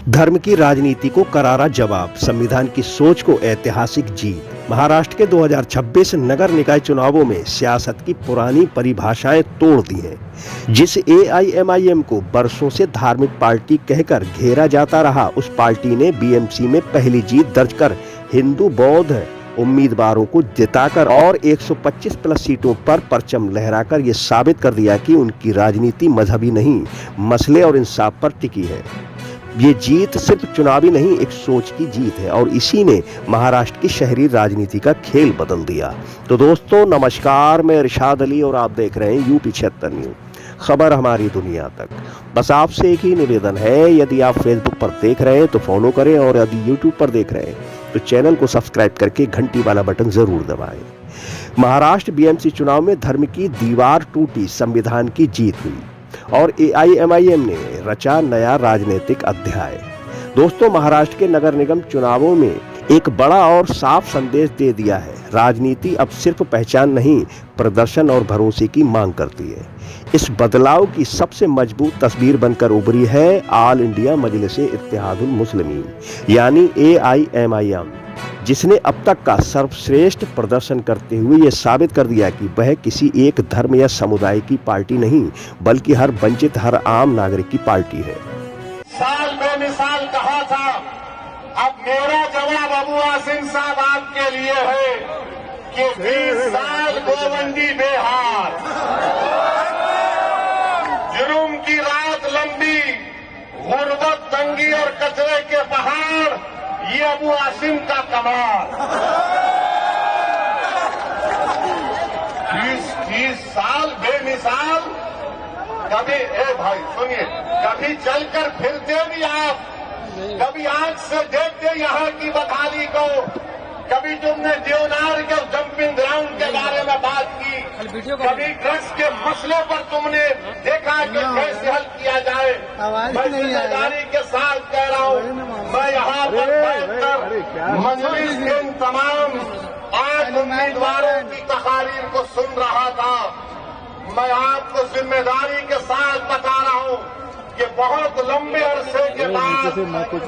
धर्म की राजनीति को करारा जवाब, संविधान की सोच को ऐतिहासिक जीत। महाराष्ट्र के 2026 नगर निकाय चुनावों में सियासत की पुरानी परिभाषाएं तोड़ दी हैं। जिस एआईएमआईएम को बरसों से धार्मिक पार्टी कहकर घेरा जाता रहा, उस पार्टी ने बीएमसी में पहली जीत दर्ज कर हिंदू बौद्ध उम्मीदवारों को जिताकर और 125 प्लस सीटों पर परचम लहराकर ये साबित कर दिया कि उनकी राजनीति मजहबी नहीं, मसले और इंसाफ पर टिकी है। ये जीत सिर्फ चुनावी नहीं, एक सोच की जीत है और इसी ने महाराष्ट्र की शहरी राजनीति का खेल बदल दिया। तो दोस्तों नमस्कार, मैं इरशाद अली और आप देख रहे हैं यूपी 76 न्यूज, खबर हमारी दुनिया तक। बस आपसे एक ही निवेदन है, यदि आप फेसबुक पर देख रहे हैं तो फॉलो करें और यदि यूट्यूब पर देख रहे हैं तो चैनल को सब्सक्राइब करके घंटी वाला बटन जरूर दबाएं। महाराष्ट्र बीएमसी चुनाव में धर्म की दीवार टूटी, संविधान की जीत हुई और एआईएमआईएम ने रचा नया राजनीतिक अध्याय। दोस्तों महाराष्ट्र के नगर निगम चुनावों में एक बड़ा और साफ संदेश दे दिया है। राजनीति अब सिर्फ पहचान नहीं, प्रदर्शन और भरोसे की मांग करती है। इस बदलाव की सबसे मजबूत तस्वीर बनकर उभरी है ऑल इंडिया मजलिस-ए-इत्तेहादुल मुस्लिमीन यानी एआईएमआईएम, जिसने अब तक का सर्वश्रेष्ठ प्रदर्शन करते हुए ये साबित कर दिया कि वह किसी एक धर्म या समुदाय की पार्टी नहीं, बल्कि हर वंचित, हर आम नागरिक की पार्टी है। साल बेमिसाल कहा था, अब मेरा जवाब अबू आसिम साहब आपके लिए है कि 20 साल गोवंडी बेहाल, जुर्म की रात लंबी, गुर्बत, तंगी और कचरे के पहाड़, ये अबू आसिम का कमाल। 30 साल बेमिसाल, कभी भाई सुनिए, कभी चलकर फिरते भी आप, कभी आंख से देखते यहाँ की बहाली को, कभी तुमने देवनार के डंपिंग ग्राउंड के बारे में बात की, कभी ड्रग्स के मसले पर तुमने देखा कि कैसे हल किया जाए। मैं जिम्मेदारी के साथ कह रहा हूँ, मैं यहाँ पर बैठकर मजलिस के इन तमाम 8 उम्मीदवारों की तकारीर को सुन रहा था। मैं आपको जिम्मेदारी के साथ बता रहा हूँ कि बहुत लंबे अरसे के बाद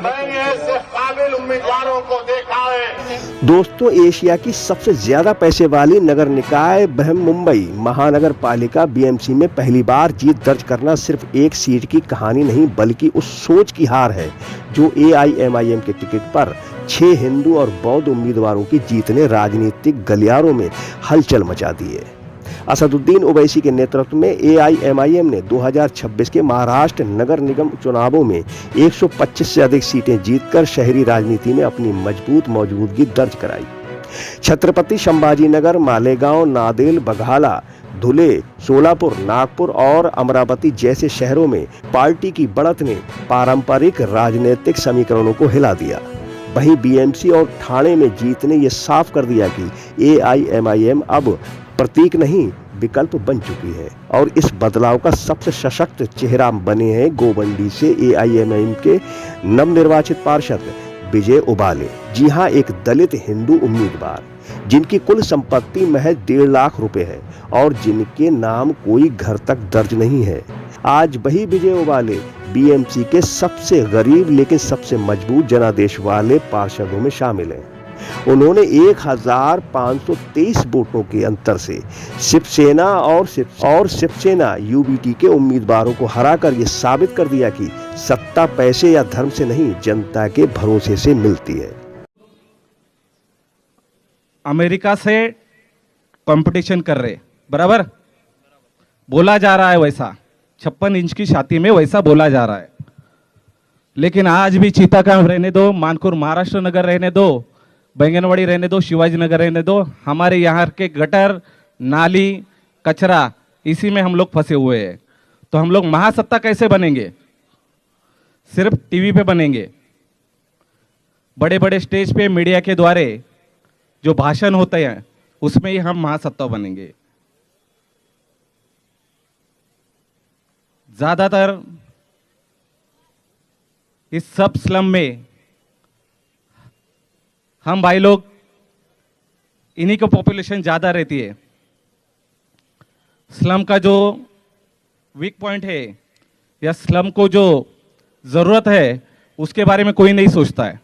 मैंने ऐसे काबिल उम्मीदवारों को देखा है। दोस्तों एशिया की सबसे ज्यादा पैसे वाली नगर निकाय मुंबई महानगर पालिका बीएमसी में पहली बार जीत दर्ज करना सिर्फ एक सीट की कहानी नहीं, बल्कि उस सोच की हार है जो एआईएमआईएम के टिकट पर 6 हिंदू और बौद्ध उम्मीदवारों की जीत ने राजनीतिक गलियारों में हलचल मचा दी है। असदुद्दीन ओवैसी के नेतृत्व में एआईएमआईएम ने 2026 के महाराष्ट्र नगर निगम चुनावों में 125 से अधिक सीटें जीतकर शहरी राजनीति में अपनी मजबूत मौजूदगी दर्ज कराई। छत्रपति संभाजीनगर, मालेगांव, नांदेड़, बघाला, धुले, सोलापुर, नागपुर और अमरावती जैसे शहरों में पार्टी की बढ़त ने पारंपरिक राजनीतिक समीकरणों को हिला दिया। वहीं बीएमसी और ठाणे में जीत ने यह साफ कर दिया कि एआईएमआईएम अब प्रतीक नहीं, विकल्प बन चुकी है और इस बदलाव का सबसे सशक्त चेहरा बने हैं गोवंडी से एआईएमआईएम के नवनिर्वाचित पार्षद विजय उबाले। जी हां, एक दलित हिंदू उम्मीदवार जिनकी कुल संपत्ति महज 1.5 लाख रुपए है और जिनके नाम कोई घर तक दर्ज नहीं है। आज वही विजय उबाले बीएमसी के सबसे गरीब लेकिन सबसे मजबूत जनादेश वाले पार्षदों में शामिल हैं। उन्होंने 1523 वोटों के अंतर से शिवसेना और शिवसेना यूबीटी के उम्मीदवारों को हराकर ये साबित कर दिया कि सत्ता पैसे या धर्म से नहीं, जनता के भरोसे से मिलती है। अमेरिका से कंपटीशन कर रहे, बराबर बोला जा रहा है, वैसा 56 इंच की छाती में वैसा बोला जा रहा है। लेकिन आज भी चीताकाम रहने दो, मानकुर महाराष्ट्र नगर रहने दो, बैंगनवाड़ी रहने दो, शिवाजी नगर रहने दो, हमारे यहाँ के गटर, नाली, कचरा, इसी में हम लोग फंसे हुए हैं। तो हम लोग महासत्ता कैसे बनेंगे? सिर्फ टीवी पे बनेंगे, बड़े बड़े स्टेज पे मीडिया के द्वारे जो भाषण होते हैं उसमें ही हम महासत्ता बनेंगे। ज्यादातर इस सब स्लम में हम भाई लोग, इन्हीं की पॉपुलेशन ज्यादा रहती है। स्लम का जो वीक पॉइंट है या स्लम को जो जरूरत है उसके बारे में कोई नहीं सोचता है.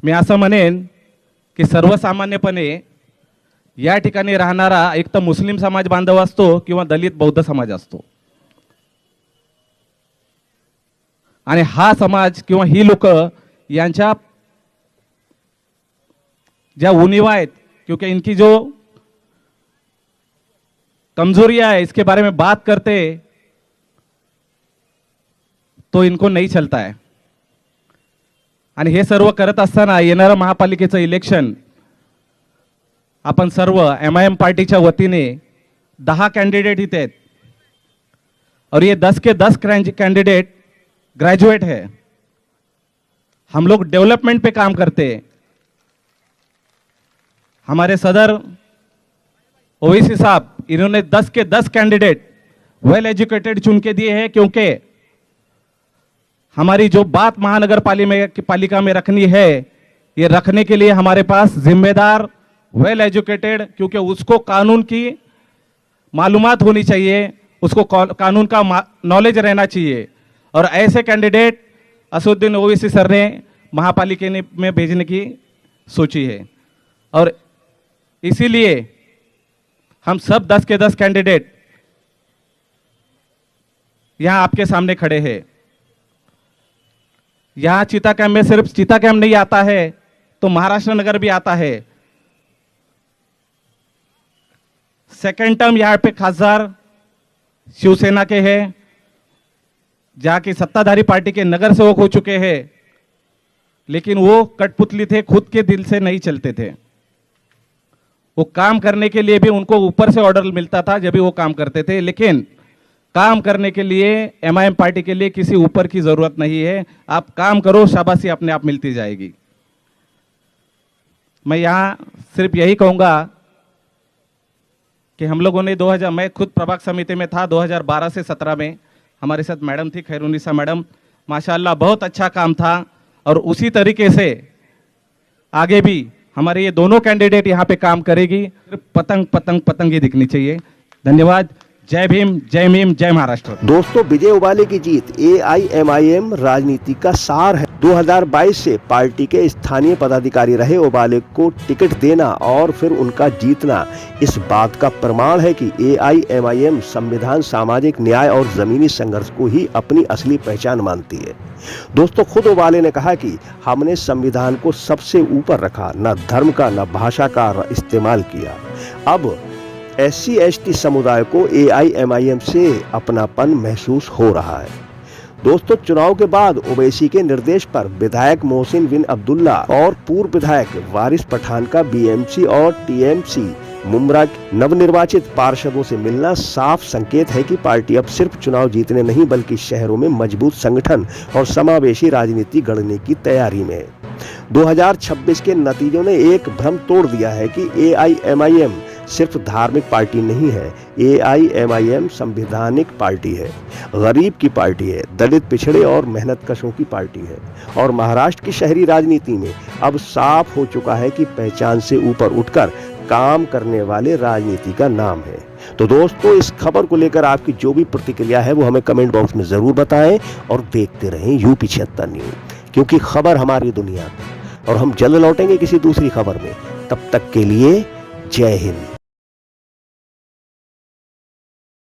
मी असं म्हणेन की सर्वसामान्यपणे या ठिकाणी राहणारा एक तर मुस्लिम समाज बांधव असतो किंवा दलित बौद्ध समाज असतो. आणि हा समाज किंवा ही लोक यांच्या ज्या उणिवा आहेत, क्योंकि इनकी जो कमजोरियां है इसके बारे में बात करते तो इनको नहीं चलता है. आणि हे सर्व करत असताना येणारं महापालिकेचं इलेक्शन आपण सर्व MIM पार्टीच्या वतीने 10 कैंडिडेट इथे आहेत और ये 10 के 10 कैंडिडेट ग्रेजुएट है. हम लोग डेवलपमेंट पे काम करते हैं. हमारे सदर ओवैसी साहब इन्होंने 10 के 10 कैंडिडेट वेल एजुकेटेड चुन के दिए हैं, क्योंकि हमारी जो बात महानगर पालिका में रखनी है ये रखने के लिए हमारे पास जिम्मेदार वेल एजुकेटेड, क्योंकि उसको कानून की मालूमात होनी चाहिए, उसको कानून का नॉलेज रहना चाहिए. और ऐसे कैंडिडेट असदुद्दीन ओवैसी सर ने महापालिका में भेजने की सोची है. और इसीलिए हम सब 10 के 10 कैंडिडेट यहां आपके सामने खड़े हैं. यहां चीता कैंप में सिर्फ चीता कैंप नहीं आता है तो महाराष्ट्र नगर भी आता है. सेकेंड टर्म यहां पे खासदार शिवसेना के हैं, जहां की सत्ताधारी पार्टी के नगर सेवक हो चुके हैं, लेकिन वो कठपुतली थे, खुद के दिल से नहीं चलते थे. वो काम करने के लिए भी उनको ऊपर से ऑर्डर मिलता था जब भी वो काम करते थे, लेकिन काम करने के लिए MIM पार्टी के लिए किसी ऊपर की जरूरत नहीं है. आप काम करो, शाबाशी अपने आप मिलती जाएगी. मैं यहां सिर्फ यही कहूंगा कि हम लोगों ने मैं खुद प्रभाग समिति में था 2012 से 17 में. हमारे साथ मैडम थी खैरुनिसा मैडम, माशाल्लाह बहुत अच्छा काम था. और उसी तरीके से आगे भी हमारे ये दोनों कैंडिडेट यहाँ पे काम करेगी. सिर्फ पतंग पतंग पतंग ही दिखनी चाहिए. धन्यवाद. जय भीम, जय मीम, जय महाराष्ट्र. दोस्तों, विजय उबाले की जीत AIMIM राजनीति का सार है. 2022 से पार्टी के स्थानीय पदाधिकारी रहे उबाले को टिकट देना और फिर उनका जीतना इस बात का प्रमाण है कि AIMIM संविधान, सामाजिक न्याय और जमीनी संघर्ष को ही अपनी असली पहचान मानती है. दोस्तों, खुद उबाले ने कहा कि हमने संविधान को सबसे ऊपर रखा, न धर्म का न भाषा का इस्तेमाल किया. अब SC/ST समुदाय को AIMIM से अपनापन महसूस हो रहा है. दोस्तों, चुनाव के बाद ओवैसी के निर्देश पर विधायक मोहसिन बिन अब्दुल्ला और पूर्व विधायक वारिस पठान का BMC और TMC मुमरा नवनिर्वाचित पार्षदों से मिलना साफ संकेत है कि पार्टी अब सिर्फ चुनाव जीतने नहीं बल्कि शहरों में मजबूत संगठन और समावेशी राजनीति गढ़ने की तैयारी में है. 2026 के नतीजों ने एक भ्रम तोड़ दिया है कि AIMIM सिर्फ धार्मिक पार्टी नहीं है. AIMIM संवैधानिक पार्टी है, गरीब की पार्टी है, दलित, पिछड़े और मेहनतकशों की पार्टी है. और महाराष्ट्र की शहरी राजनीति में अब साफ हो चुका है कि पहचान से ऊपर उठकर काम करने वाले राजनीति का नाम है. तो दोस्तों, इस खबर को लेकर आपकी जो भी प्रतिक्रिया है वो हमें कमेंट बॉक्स में जरूर बताएं और देखते रहें UP 76 न्यूज, क्योंकि खबर हमारी दुनिया. और हम जल्द लौटेंगे किसी दूसरी खबर में. तब तक के लिए जय हिंद.